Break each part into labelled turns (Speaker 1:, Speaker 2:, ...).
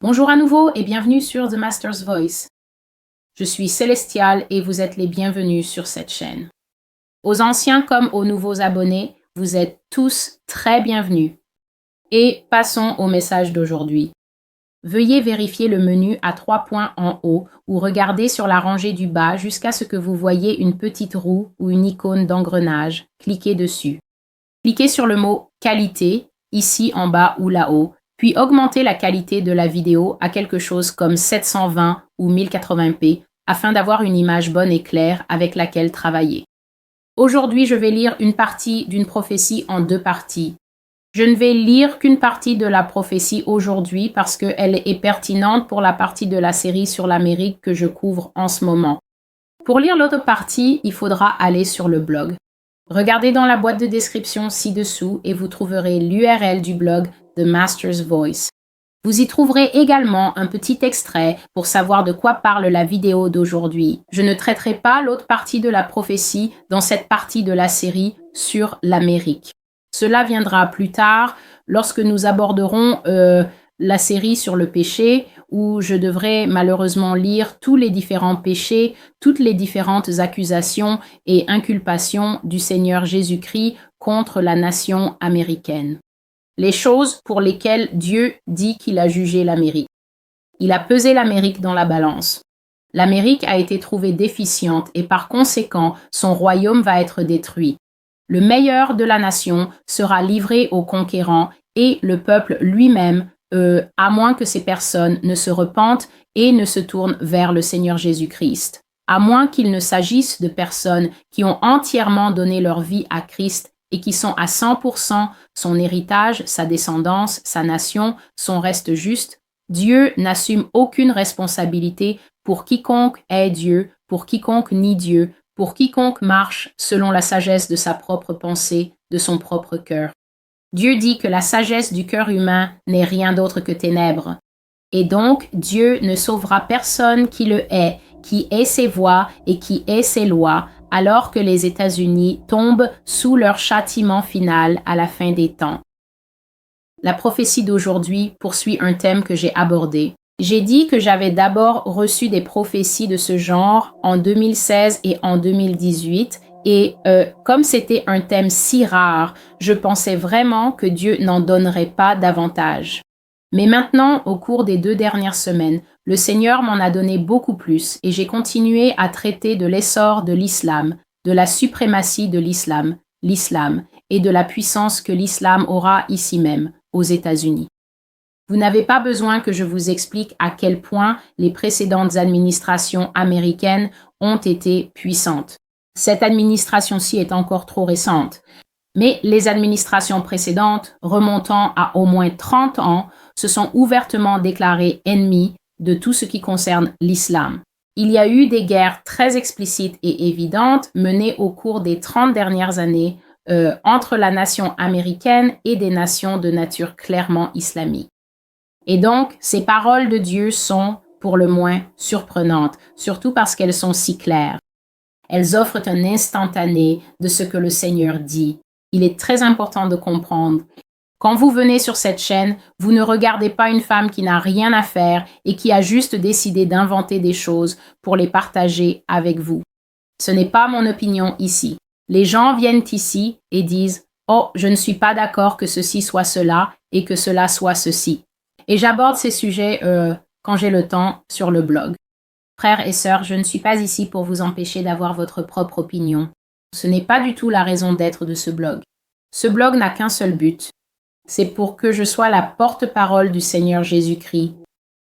Speaker 1: Bonjour à nouveau et bienvenue sur The Master's Voice. Je suis Célestial et vous êtes les bienvenus sur cette chaîne. Aux anciens comme aux nouveaux abonnés, vous êtes tous très bienvenus. Et passons au message d'aujourd'hui. Veuillez vérifier le menu à 3 points en haut ou regardez sur la rangée du bas jusqu'à ce que vous voyez une petite roue ou une icône d'engrenage. Cliquez dessus. Cliquez sur le mot « Qualité » ici en bas ou là-haut, puis augmentez la qualité de la vidéo à quelque chose comme 720 ou 1080p afin d'avoir une image bonne et claire avec laquelle travailler. Aujourd'hui, je vais lire une partie d'une prophétie en 2 parties. Je ne vais lire qu'une partie de la prophétie aujourd'hui parce qu'elle est pertinente pour la partie de la série sur l'Amérique que je couvre en ce moment. Pour lire l'autre partie, il faudra aller sur le blog. Regardez dans la boîte de description ci-dessous et vous trouverez l'URL du blog The Master's Voice. Vous y trouverez également un petit extrait pour savoir de quoi parle la vidéo d'aujourd'hui. Je ne traiterai pas l'autre partie de la prophétie dans cette partie de la série sur l'Amérique. Cela viendra plus tard lorsque nous aborderons la série sur le péché où je devrais malheureusement lire tous les différents péchés, toutes les différentes accusations et inculpations du Seigneur Jésus-Christ contre la nation américaine. Les choses pour lesquelles Dieu dit qu'il a jugé l'Amérique. Il a pesé l'Amérique dans la balance. L'Amérique a été trouvée déficiente et par conséquent, son royaume va être détruit. Le meilleur de la nation sera livré aux conquérants et le peuple lui-même, à moins que ces personnes ne se repentent et ne se tournent vers le Seigneur Jésus-Christ. À moins qu'il ne s'agisse de personnes qui ont entièrement donné leur vie à Christ et qui sont à 100% son héritage, sa descendance, sa nation, son reste juste, Dieu n'assume aucune responsabilité pour quiconque est Dieu, pour quiconque nie Dieu, pour quiconque marche selon la sagesse de sa propre pensée, de son propre cœur. Dieu dit que la sagesse du cœur humain n'est rien d'autre que ténèbres. Et donc, Dieu ne sauvera personne qui le hait, qui hait ses voies et qui hait ses lois, alors que les États-Unis tombent sous leur châtiment final à la fin des temps. La prophétie d'aujourd'hui poursuit un thème que j'ai abordé. J'ai dit que j'avais d'abord reçu des prophéties de ce genre en 2016 et en 2018 et comme c'était un thème si rare, je pensais vraiment que Dieu n'en donnerait pas davantage. Mais maintenant, au cours des 2 dernières semaines, le Seigneur m'en a donné beaucoup plus et j'ai continué à traiter de l'essor de l'islam, de la suprématie de l'islam et de la puissance que l'islam aura ici même, aux États-Unis. Vous n'avez pas besoin que je vous explique à quel point les précédentes administrations américaines ont été puissantes. Cette administration-ci est encore trop récente. Mais les administrations précédentes, remontant à au moins 30 ans, se sont ouvertement déclarées ennemies de tout ce qui concerne l'islam. Il y a eu des guerres très explicites et évidentes menées au cours des 30 dernières années entre la nation américaine et des nations de nature clairement islamique. Et donc, ces paroles de Dieu sont, pour le moins, surprenantes, surtout parce qu'elles sont si claires. Elles offrent un instantané de ce que le Seigneur dit. Il est très important de comprendre. Quand vous venez sur cette chaîne, vous ne regardez pas une femme qui n'a rien à faire et qui a juste décidé d'inventer des choses pour les partager avec vous. Ce n'est pas mon opinion ici. Les gens viennent ici et disent « Oh, je ne suis pas d'accord que ceci soit cela et que cela soit ceci. » Et j'aborde ces sujets quand j'ai le temps sur le blog. Frères et sœurs, je ne suis pas ici pour vous empêcher d'avoir votre propre opinion. Ce n'est pas du tout la raison d'être de ce blog. Ce blog n'a qu'un seul but. C'est pour que je sois la porte-parole du Seigneur Jésus-Christ.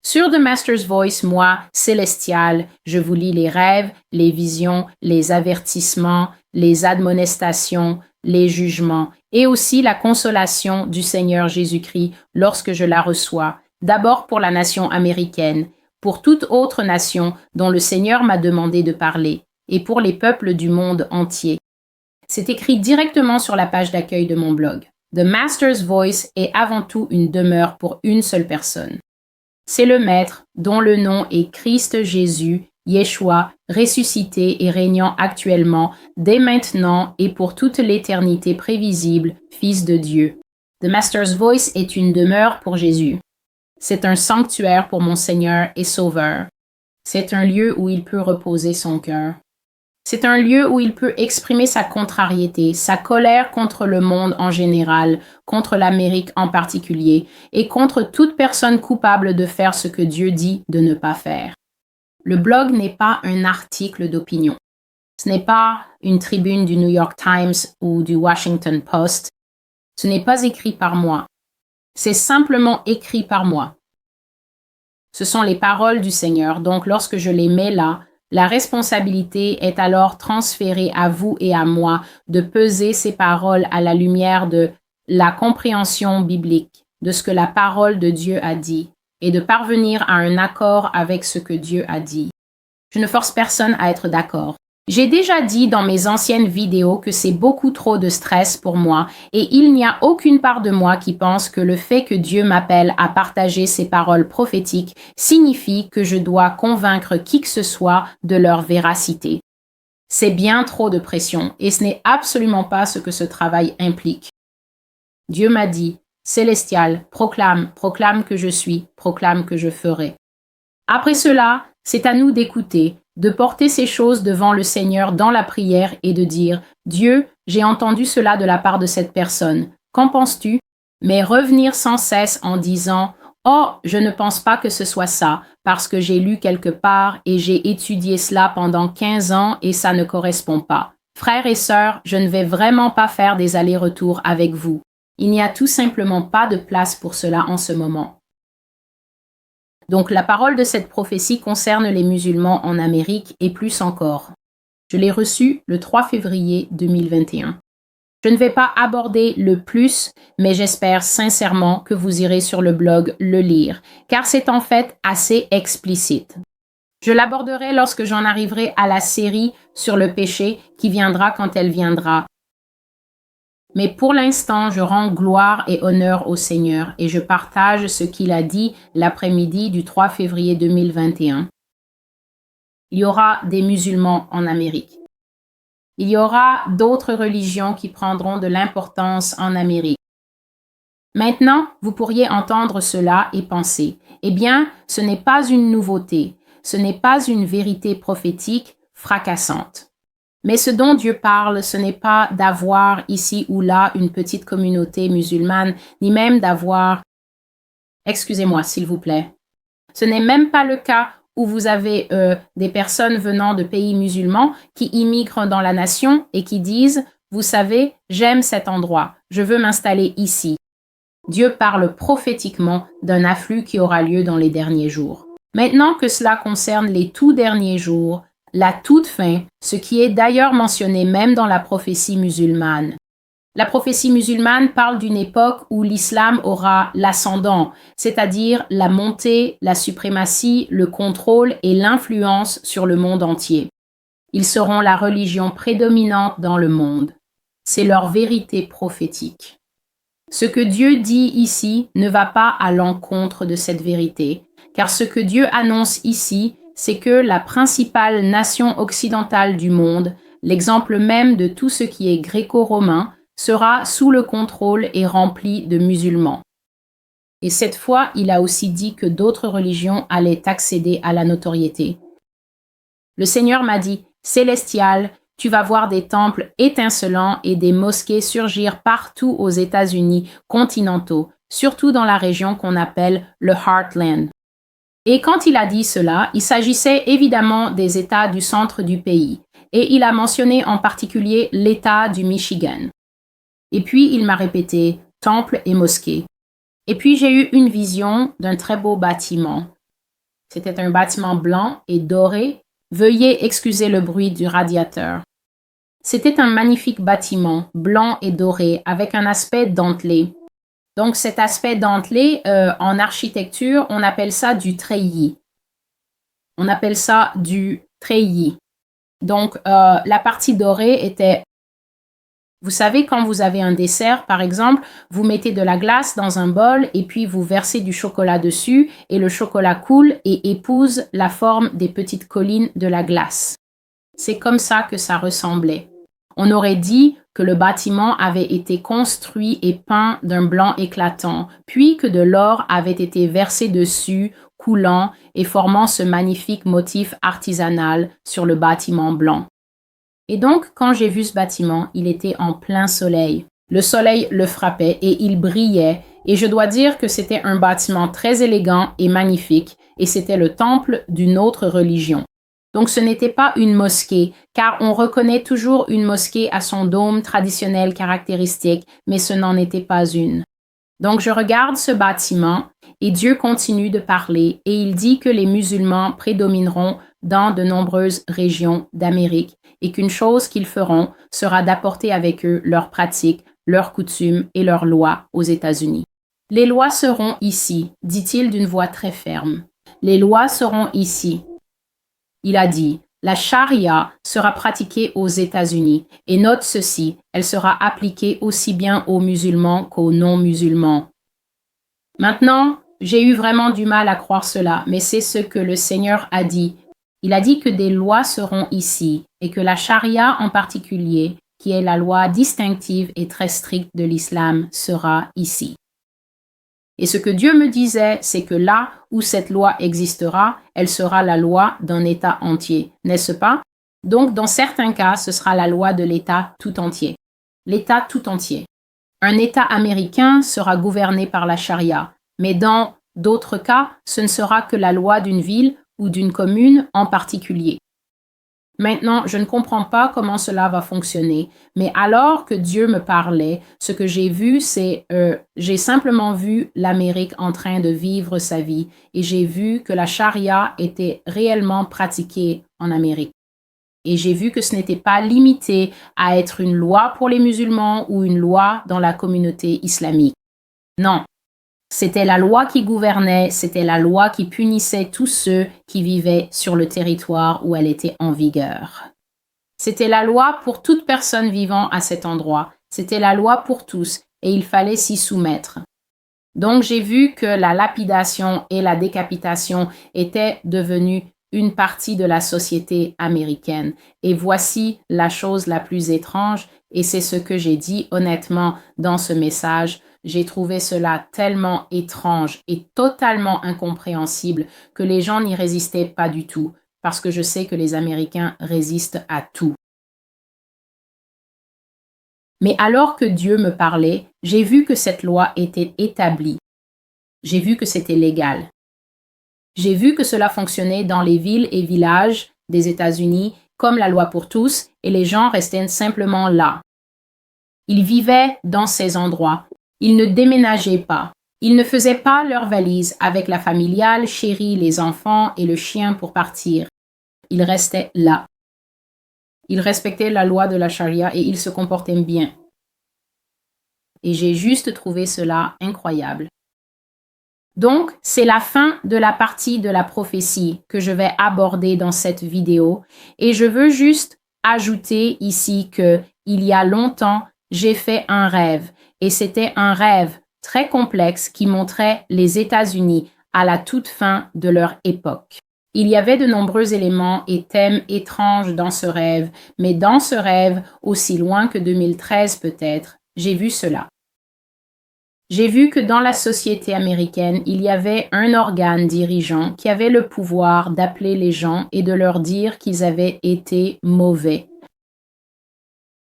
Speaker 1: Sur The Master's Voice, moi, Célestial, je vous lis les rêves, les visions, les avertissements, les admonestations, les jugements et aussi la consolation du Seigneur Jésus-Christ lorsque je la reçois, d'abord pour la nation américaine, pour toute autre nation dont le Seigneur m'a demandé de parler, et pour les peuples du monde entier. C'est écrit directement sur la page d'accueil de mon blog. The Master's Voice est avant tout une demeure pour une seule personne. C'est le Maître, dont le nom est Christ Jésus, Yeshua, ressuscité et régnant actuellement, dès maintenant et pour toute l'éternité prévisible, Fils de Dieu. The Master's Voice est une demeure pour Jésus. C'est un sanctuaire pour mon Seigneur et Sauveur. C'est un lieu où il peut reposer son cœur. C'est un lieu où il peut exprimer sa contrariété, sa colère contre le monde en général, contre l'Amérique en particulier, et contre toute personne coupable de faire ce que Dieu dit de ne pas faire. Le blog n'est pas un article d'opinion. Ce n'est pas une tribune du New York Times ou du Washington Post. Ce n'est pas écrit par moi. C'est simplement écrit par moi. Ce sont les paroles du Seigneur, donc lorsque je les mets là, la responsabilité est alors transférée à vous et à moi de peser ces paroles à la lumière de la compréhension biblique, de ce que la parole de Dieu a dit, et de parvenir à un accord avec ce que Dieu a dit. Je ne force personne à être d'accord. J'ai déjà dit dans mes anciennes vidéos que c'est beaucoup trop de stress pour moi et il n'y a aucune part de moi qui pense que le fait que Dieu m'appelle à partager ses paroles prophétiques signifie que je dois convaincre qui que ce soit de leur véracité. C'est bien trop de pression et ce n'est absolument pas ce que ce travail implique. Dieu m'a dit, Célestial, proclame, proclame que je suis, proclame que je ferai. Après cela, c'est à nous d'écouter, de porter ces choses devant le Seigneur dans la prière et de dire « Dieu, j'ai entendu cela de la part de cette personne. Qu'en penses-tu » Mais revenir sans cesse en disant « Oh, je ne pense pas que ce soit ça, parce que j'ai lu quelque part et j'ai étudié cela pendant 15 ans et ça ne correspond pas. Frères et sœurs, je ne vais vraiment pas faire des allers-retours avec vous. Il n'y a tout simplement pas de place pour cela en ce moment. » Donc la parole de cette prophétie concerne les musulmans en Amérique et plus encore. Je l'ai reçue le 3 février 2021. Je ne vais pas aborder le plus, mais j'espère sincèrement que vous irez sur le blog le lire, car c'est en fait assez explicite. Je l'aborderai lorsque j'en arriverai à la série sur le péché qui viendra quand elle viendra. Mais pour l'instant, je rends gloire et honneur au Seigneur et je partage ce qu'il a dit l'après-midi du 3 février 2021. Il y aura des musulmans en Amérique. Il y aura d'autres religions qui prendront de l'importance en Amérique. Maintenant, vous pourriez entendre cela et penser, eh bien, ce n'est pas une nouveauté, ce n'est pas une vérité prophétique fracassante. Mais ce dont Dieu parle, ce n'est pas d'avoir ici ou là une petite communauté musulmane, ni même d'avoir... Excusez-moi, s'il vous plaît. Ce n'est même pas le cas où vous avez des personnes venant de pays musulmans qui immigrent dans la nation et qui disent « Vous savez, j'aime cet endroit, je veux m'installer ici. » Dieu parle prophétiquement d'un afflux qui aura lieu dans les derniers jours. Maintenant que cela concerne les tout derniers jours, la toute fin, ce qui est d'ailleurs mentionné même dans la prophétie musulmane. La prophétie musulmane parle d'une époque où l'islam aura l'ascendant, c'est-à-dire la montée, la suprématie, le contrôle et l'influence sur le monde entier. Ils seront la religion prédominante dans le monde. C'est leur vérité prophétique. Ce que Dieu dit ici ne va pas à l'encontre de cette vérité, car ce que Dieu annonce ici, c'est que la principale nation occidentale du monde, l'exemple même de tout ce qui est gréco-romain, sera sous le contrôle et remplie de musulmans. Et cette fois, il a aussi dit que d'autres religions allaient accéder à la notoriété. Le Seigneur m'a dit, « Célestial, tu vas voir des temples étincelants et des mosquées surgir partout aux États-Unis continentaux, surtout dans la région qu'on appelle le Heartland. » Et quand il a dit cela, il s'agissait évidemment des États du centre du pays, et il a mentionné en particulier l'État du Michigan. Et puis il m'a répété « temple et mosquée ». Et puis j'ai eu une vision d'un très beau bâtiment. C'était un bâtiment blanc et doré. Veuillez excuser le bruit du radiateur. C'était un magnifique bâtiment, blanc et doré, avec un aspect dentelé. Donc cet aspect dentelé, en architecture, on appelle ça du treillis. On appelle ça du treillis. Donc la partie dorée était... Vous savez, quand vous avez un dessert, par exemple, vous mettez de la glace dans un bol et puis vous versez du chocolat dessus et le chocolat coule et épouse la forme des petites collines de la glace. C'est comme ça que ça ressemblait. On aurait dit que le bâtiment avait été construit et peint d'un blanc éclatant, puis que de l'or avait été versé dessus, coulant et formant ce magnifique motif artisanal sur le bâtiment blanc. Et donc, quand j'ai vu ce bâtiment, il était en plein soleil. Le soleil le frappait et il brillait, et je dois dire que c'était un bâtiment très élégant et magnifique, et c'était le temple d'une autre religion. Donc ce n'était pas une mosquée, car on reconnaît toujours une mosquée à son dôme traditionnel caractéristique, mais ce n'en était pas une. Donc je regarde ce bâtiment et Dieu continue de parler et il dit que les musulmans prédomineront dans de nombreuses régions d'Amérique et qu'une chose qu'ils feront sera d'apporter avec eux leurs pratiques, leurs coutumes et leurs lois aux États-Unis. Les lois seront ici, dit-il d'une voix très ferme. Les lois seront ici. Il a dit, la charia sera pratiquée aux États-Unis et note ceci, elle sera appliquée aussi bien aux musulmans qu'aux non-musulmans. Maintenant, j'ai eu vraiment du mal à croire cela, mais c'est ce que le Seigneur a dit. Il a dit que des lois seront ici et que la charia en particulier, qui est la loi distinctive et très stricte de l'islam, sera ici. Et ce que Dieu me disait, c'est que là où cette loi existera, elle sera la loi d'un État entier, n'est-ce pas? Donc, dans certains cas, ce sera la loi de l'État tout entier. L'État tout entier. Un État américain sera gouverné par la charia, mais dans d'autres cas, ce ne sera que la loi d'une ville ou d'une commune en particulier. Maintenant, je ne comprends pas comment cela va fonctionner, mais alors que Dieu me parlait, ce que j'ai vu, j'ai simplement vu l'Amérique en train de vivre sa vie et j'ai vu que la charia était réellement pratiquée en Amérique. Et j'ai vu que ce n'était pas limité à être une loi pour les musulmans ou une loi dans la communauté islamique. Non. C'était la loi qui gouvernait, c'était la loi qui punissait tous ceux qui vivaient sur le territoire où elle était en vigueur. C'était la loi pour toute personne vivant à cet endroit. C'était la loi pour tous et il fallait s'y soumettre. Donc j'ai vu que la lapidation et la décapitation étaient devenues une partie de la société américaine. Et voici la chose la plus étrange, et c'est ce que j'ai dit honnêtement dans ce message. J'ai trouvé cela tellement étrange et totalement incompréhensible que les gens n'y résistaient pas du tout, parce que je sais que les Américains résistent à tout. Mais alors que Dieu me parlait, j'ai vu que cette loi était établie. J'ai vu que c'était légal. J'ai vu que cela fonctionnait dans les villes et villages des États-Unis comme la loi pour tous et les gens restaient simplement là. Ils vivaient dans ces endroits. Ils ne déménageaient pas. Ils ne faisaient pas leurs valises avec la familiale, chérie, les enfants et le chien pour partir. Ils restaient là. Ils respectaient la loi de la charia et ils se comportaient bien. Et j'ai juste trouvé cela incroyable. Donc, c'est la fin de la partie de la prophétie que je vais aborder dans cette vidéo et je veux juste ajouter ici que il y a longtemps, j'ai fait un rêve et c'était un rêve très complexe qui montrait les États-Unis à la toute fin de leur époque. Il y avait de nombreux éléments et thèmes étranges dans ce rêve, mais dans ce rêve, aussi loin que 2013 peut-être, j'ai vu cela. J'ai vu que dans la société américaine, il y avait un organe dirigeant qui avait le pouvoir d'appeler les gens et de leur dire qu'ils avaient été mauvais.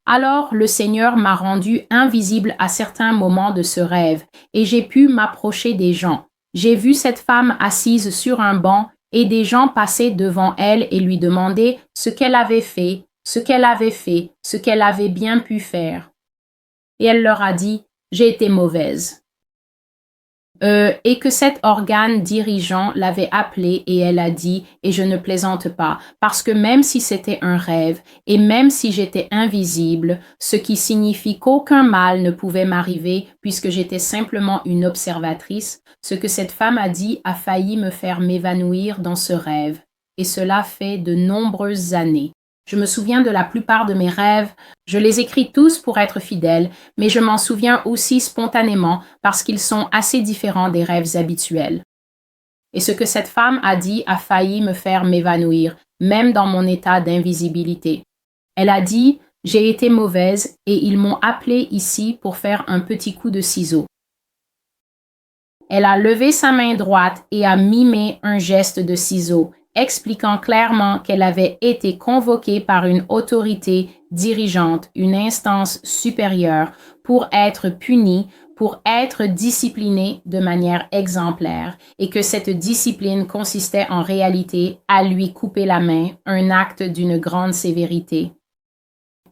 Speaker 1: Alors le Seigneur m'a rendu invisible à certains moments de ce rêve et j'ai pu m'approcher des gens. J'ai vu cette femme assise sur un banc et des gens passer devant elle et lui demander ce qu'elle avait fait, ce qu'elle avait fait, ce qu'elle avait bien pu faire. Et elle leur a dit « J'ai été mauvaise ». Et que cet organe dirigeant l'avait appelée et elle a dit, et je ne plaisante pas, parce que même si c'était un rêve et même si j'étais invisible, ce qui signifie qu'aucun mal ne pouvait m'arriver puisque j'étais simplement une observatrice, ce que cette femme a dit a failli me faire m'évanouir dans ce rêve. Et cela fait de nombreuses années. Je me souviens de la plupart de mes rêves, je les écris tous pour être fidèle, mais je m'en souviens aussi spontanément parce qu'ils sont assez différents des rêves habituels. Et ce que cette femme a dit a failli me faire m'évanouir, même dans mon état d'invisibilité. Elle a dit J'ai été mauvaise et ils m'ont appelée ici pour faire un petit coup de ciseau. » Elle a levé sa main droite et a mimé un geste de ciseau, expliquant clairement qu'elle avait été convoquée par une autorité dirigeante, une instance supérieure, pour être punie, pour être disciplinée de manière exemplaire, et que cette discipline consistait en réalité à lui couper la main, un acte d'une grande sévérité.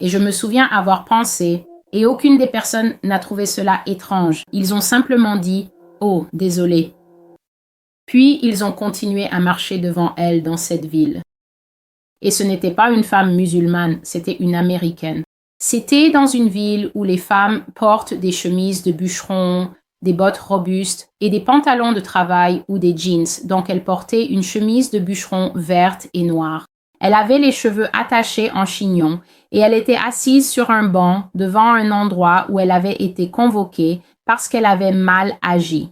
Speaker 1: Et je me souviens avoir pensé, et aucune des personnes n'a trouvé cela étrange. Ils ont simplement dit « Oh, désolé ». Puis ils ont continué à marcher devant elle dans cette ville. Et ce n'était pas une femme musulmane, c'était une Américaine. C'était dans une ville où les femmes portent des chemises de bûcheron, des bottes robustes et des pantalons de travail ou des jeans. Donc elle portait une chemise de bûcheron verte et noire. Elle avait les cheveux attachés en chignon et elle était assise sur un banc devant un endroit où elle avait été convoquée parce qu'elle avait mal agi.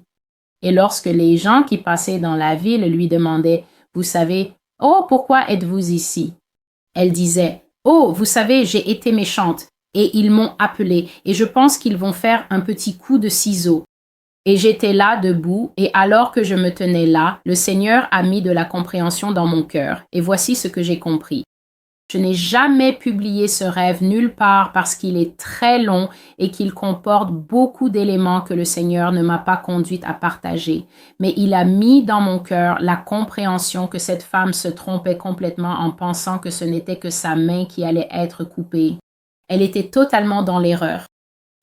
Speaker 1: Et lorsque les gens qui passaient dans la ville lui demandaient « Vous savez, oh, pourquoi êtes-vous ici ?» Elle disait « Oh, vous savez, j'ai été méchante et ils m'ont appelée et je pense qu'ils vont faire un petit coup de ciseau. » Et j'étais là debout et alors que je me tenais là, le Seigneur a mis de la compréhension dans mon cœur et voici ce que j'ai compris. Je n'ai jamais publié ce rêve nulle part parce qu'il est très long et qu'il comporte beaucoup d'éléments que le Seigneur ne m'a pas conduite à partager. Mais il a mis dans mon cœur la compréhension que cette femme se trompait complètement en pensant que ce n'était que sa main qui allait être coupée. Elle était totalement dans l'erreur.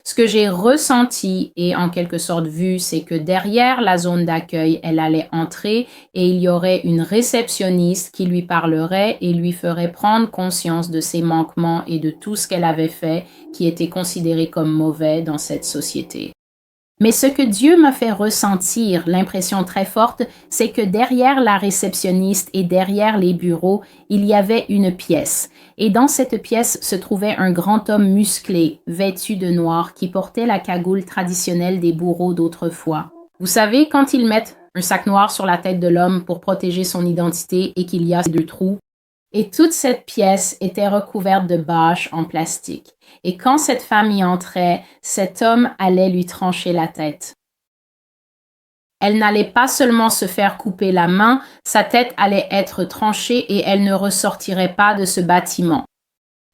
Speaker 1: Ce que j'ai ressenti et en quelque sorte vu, c'est que derrière la zone d'accueil, elle allait entrer et il y aurait une réceptionniste qui lui parlerait et lui ferait prendre conscience de ses manquements et de tout ce qu'elle avait fait qui était considéré comme mauvais dans cette société. Mais ce que Dieu m'a fait ressentir, l'impression très forte, c'est que derrière la réceptionniste et derrière les bureaux, il y avait une pièce. Et dans cette pièce se trouvait un grand homme musclé, vêtu de noir, qui portait la cagoule traditionnelle des bourreaux d'autrefois. Vous savez, quand ils mettent un sac noir sur la tête de l'homme pour protéger son identité et qu'il y a 2 trous, et toute cette pièce était recouverte de bâches en plastique. Et quand cette femme y entrait, cet homme allait lui trancher la tête. Elle n'allait pas seulement se faire couper la main, sa tête allait être tranchée et elle ne ressortirait pas de ce bâtiment.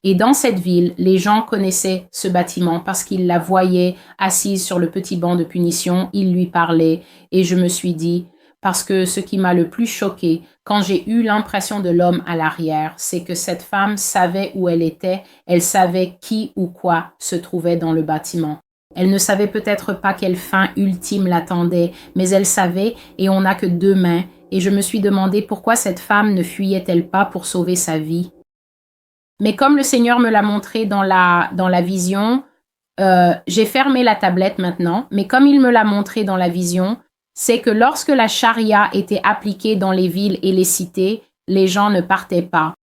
Speaker 1: Et dans cette ville, les gens connaissaient ce bâtiment parce qu'ils la voyaient assise sur le petit banc de punition, ils lui parlaient et je me suis dit, parce que ce qui m'a le plus choqué quand j'ai eu l'impression de l'homme à l'arrière, c'est que cette femme savait où elle était, elle savait qui ou quoi se trouvait dans le bâtiment. Elle ne savait peut-être pas quelle fin ultime l'attendait, mais elle savait et on n'a que 2 mains et je me suis demandé pourquoi cette femme ne fuyait-elle pas pour sauver sa vie. Mais comme le Seigneur me l'a montré dans la vision, j'ai fermé la tablette maintenant, mais comme il me l'a montré dans la vision, c'est que lorsque la charia était appliquée dans les villes et les cités, les gens ne partaient pas.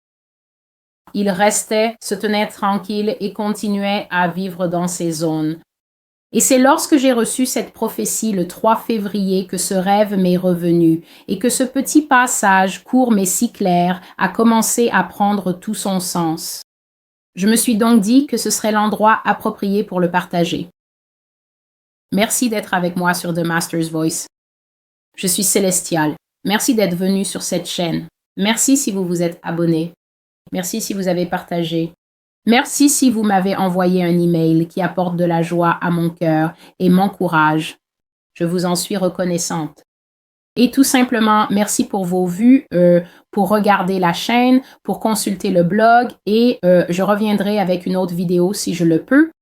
Speaker 1: Ils restaient, se tenaient tranquilles et continuaient à vivre dans ces zones. Et c'est lorsque j'ai reçu cette prophétie le 3 février que ce rêve m'est revenu et que ce petit passage, court mais si clair, a commencé à prendre tout son sens. Je me suis donc dit que ce serait l'endroit approprié pour le partager. Merci d'être avec moi sur The Master's Voice. Je suis Célestiale. Merci d'être venu sur cette chaîne. Merci si vous vous êtes abonné. Merci si vous avez partagé. Merci si vous m'avez envoyé un email qui apporte de la joie à mon cœur et m'encourage. Je vous en suis reconnaissante. Et tout simplement, merci pour vos vues, pour regarder la chaîne, pour consulter le blog et je reviendrai avec une autre vidéo si je le peux.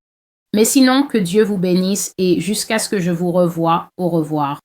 Speaker 1: Mais sinon, que Dieu vous bénisse et jusqu'à ce que je vous revoie, au revoir.